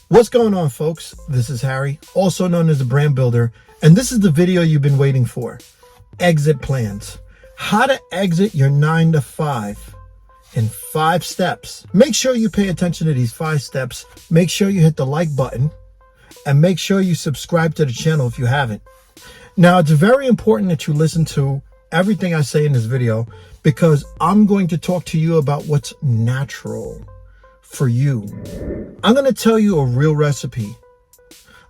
What's going on, folks? This is Harry, also known as the Brand Builder, and this is the video you've been waiting for. Exit plans. How to exit your 9-to-5 in 5 steps. Make sure you pay attention to these 5 steps. Make sure you hit the like button and make sure you subscribe to the channel if you haven't. Now, it's very important that you listen to everything I say in this video because I'm going to talk to you about what's natural for you. I'm going to tell you a real recipe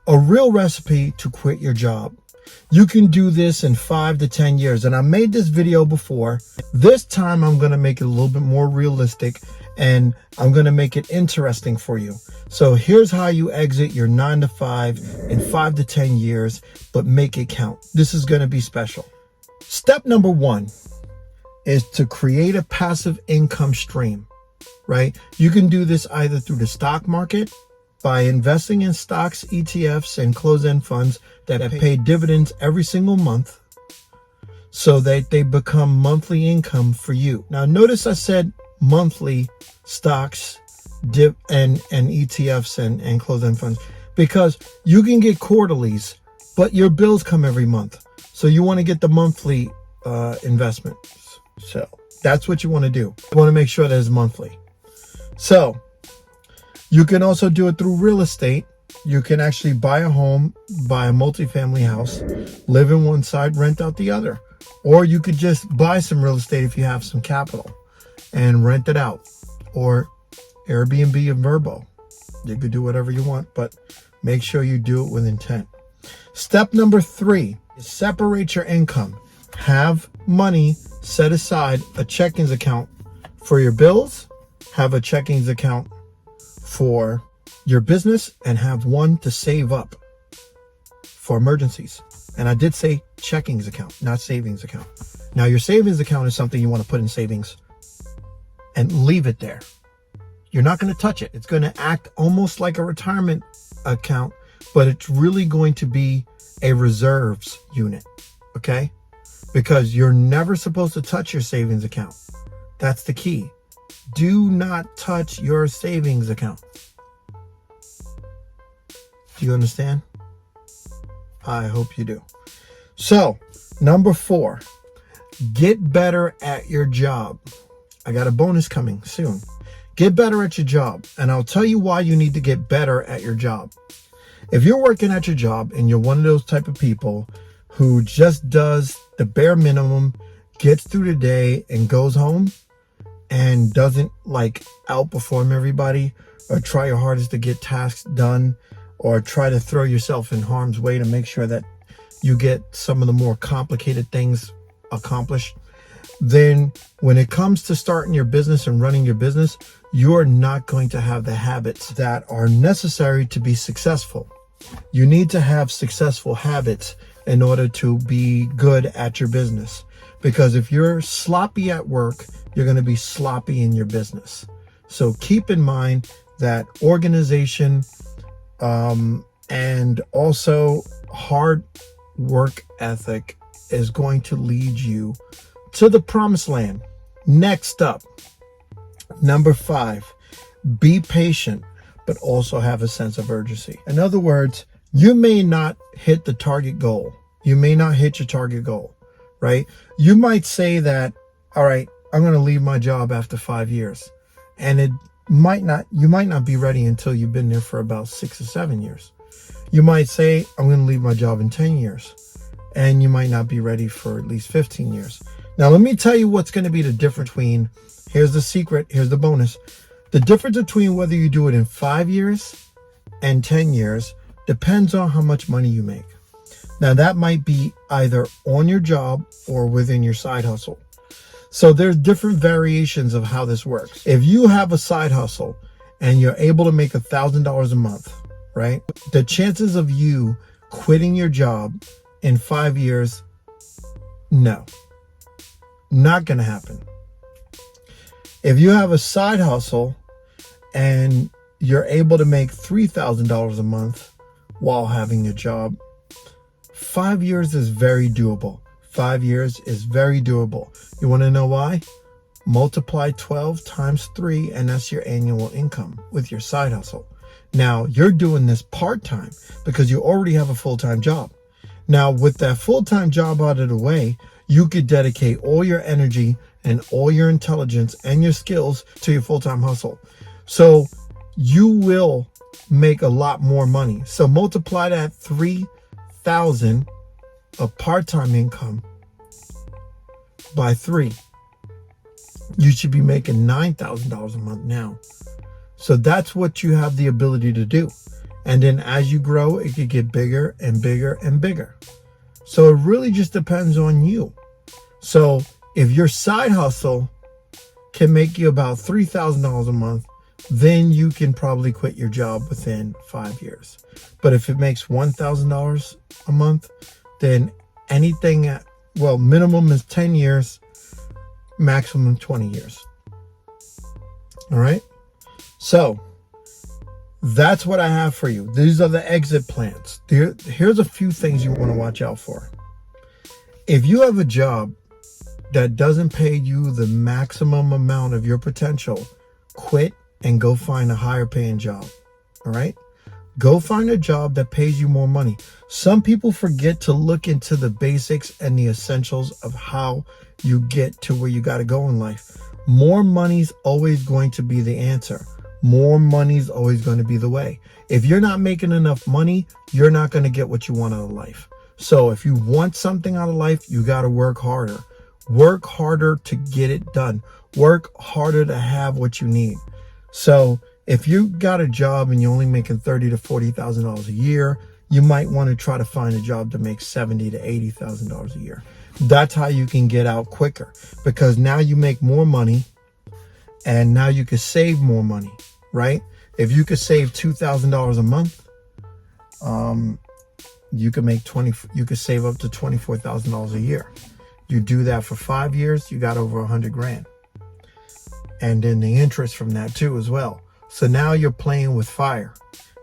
to quit your job. You can do this in 5 to 10 years. And I made this video before. This time I'm going to make it a little bit more realistic and I'm going to make it interesting for you. So here's how you exit your 9-to-5 in 5 to 10 years, but make it count. This is going to be special. Step number 1 is to create a passive income stream. Right? You can do this either through the stock market by investing in stocks, ETFs, and closed-end funds that pay dividends every single month so that they become monthly income for you. Now, notice I said monthly stocks, and ETFs and closed-end funds because you can get quarterlies, but your bills come every month. So you want to get the monthly investments. So that's what you want to do. You want to make sure that it's monthly. So you can also do it through real estate. You can actually buy a home, buy a multifamily house, live in one side, rent out the other. Or you could just buy some real estate if you have some capital and rent it out. Or Airbnb and Verbo. You could do whatever you want, but make sure you do it with intent. Step number 3 is separate your income. Have money set aside, a checkings account for your bills. Have a checkings account for your business and have one to save up for emergencies. And I did say checkings account, not savings account. Now, your savings account is something you want to put in savings and leave it there. You're not going to touch it. It's going to act almost like a retirement account, but it's really going to be a reserves unit. Okay? Because you're never supposed to touch your savings account. That's the key. Do not touch your savings account. Do you understand? I hope you do. So, number 4, get better at your job. I got a bonus coming soon. Get better at your job. And I'll tell you why you need to get better at your job. If you're working at your job and you're one of those type of people who just does the bare minimum, gets through the day and goes home, and doesn't like outperform everybody or try your hardest to get tasks done or try to throw yourself in harm's way to make sure that you get some of the more complicated things accomplished, then when it comes to starting your business and running your business, you're not going to have the habits that are necessary to be successful. You need to have successful habits in order to be good at your business. Because if you're sloppy at work, you're going to be sloppy in your business. So keep in mind that organization and also hard work ethic is going to lead you to the promised land. Next up, number 5, be patient, but also have a sense of urgency. In other words, you may not hit the target goal. You may not hit your target goal. Right? You might say that, all right, I'm going to leave my job after 5 years. And you might not be ready until you've been there for about 6 or 7 years. You might say, I'm going to leave my job in 10 years. And you might not be ready for at least 15 years. Now, let me tell you what's going to be the difference between, here's the secret, here's the bonus. The difference between whether you do it in 5 years and 10 years depends on how much money you make. Now, that might be either on your job or within your side hustle. So there's different variations of how this works. If you have a side hustle and you're able to make $1,000 a month, right? The chances of you quitting your job in 5 years, no, not going to happen. If you have a side hustle and you're able to make $3,000 a month while having a job, 5 years is very doable. 5 years is very doable. You want to know why? multiply 12 times 3, and that's your annual income with your side hustle. Now, you're doing this part-time because you already have a full-time job. Now, with that full-time job out of the way, you could dedicate all your energy and all your intelligence and your skills to your full-time hustle. So you will make a lot more money. So multiply that 3,000 of part-time income by 3. You should be making $9,000 a month now. So that's what you have the ability to do. And then as you grow, it could get bigger and bigger and bigger. So it really just depends on you. So if your side hustle can make you about $3,000 a month, then you can probably quit your job within 5 years. But if it makes $1,000 a month, then anything at, well, minimum is 10 years, maximum 20 years. All right. So that's what I have for you. These are the exit plans. Here's a few things you want to watch out for. If you have a job that doesn't pay you the maximum amount of your potential, quit and go find a higher paying job. All right. Go find a job that pays you more money. Some people forget to look into the basics and the essentials of how you get to where you got to go in life. More money's always going to be the answer. More money's always going to be the way. If you're not making enough money, you're not going to get what you want out of life. So if you want something out of life, you got to work harder. Work harder to get it done. Work harder to have what you need. So if you got a job and you're only making $30,000 to $40,000 a year, you might want to try to find a job to make $70,000 to $80,000 a year. That's how you can get out quicker, because now you make more money and now you can save more money, right? If you could save $2,000 a month, you could save up to $24,000 a year. You do that for 5 years, you got over $100,000. And then the interest from that too as well. So now you're playing with fire.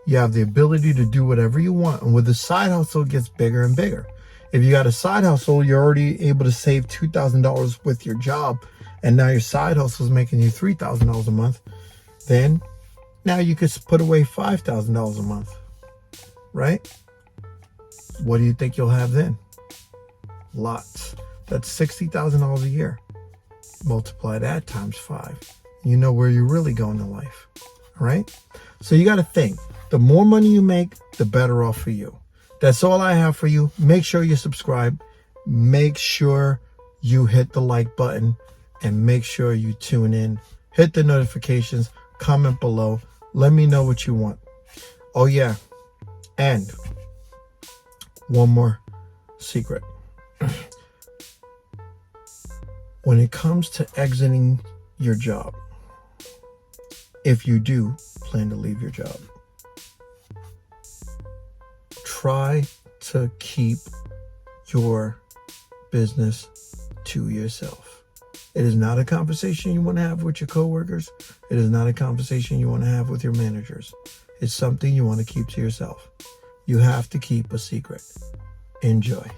You have the ability to do whatever you want. And with the side hustle, it gets bigger and bigger. If you got a side hustle, you're already able to save $2,000 with your job, and now your side hustle is making you $3,000 a month. Then now you could put away $5,000 a month, right? What do you think you'll have then? Lots. That's $60,000 a year. Multiply that times 5. You know where you're really going in life. All right. So you got to think, the more money you make, the better off for you. That's all I have for you. Make sure you subscribe. Make sure you hit the like button, and make sure you tune in. Hit the notifications. Comment below. Let me know what you want. Oh yeah. And one more secret. When it comes to exiting your job, if you do plan to leave your job, try to keep your business to yourself. It is not a conversation you want to have with your coworkers. It is not a conversation you want to have with your managers. It's something you want to keep to yourself. You have to keep a secret. Enjoy.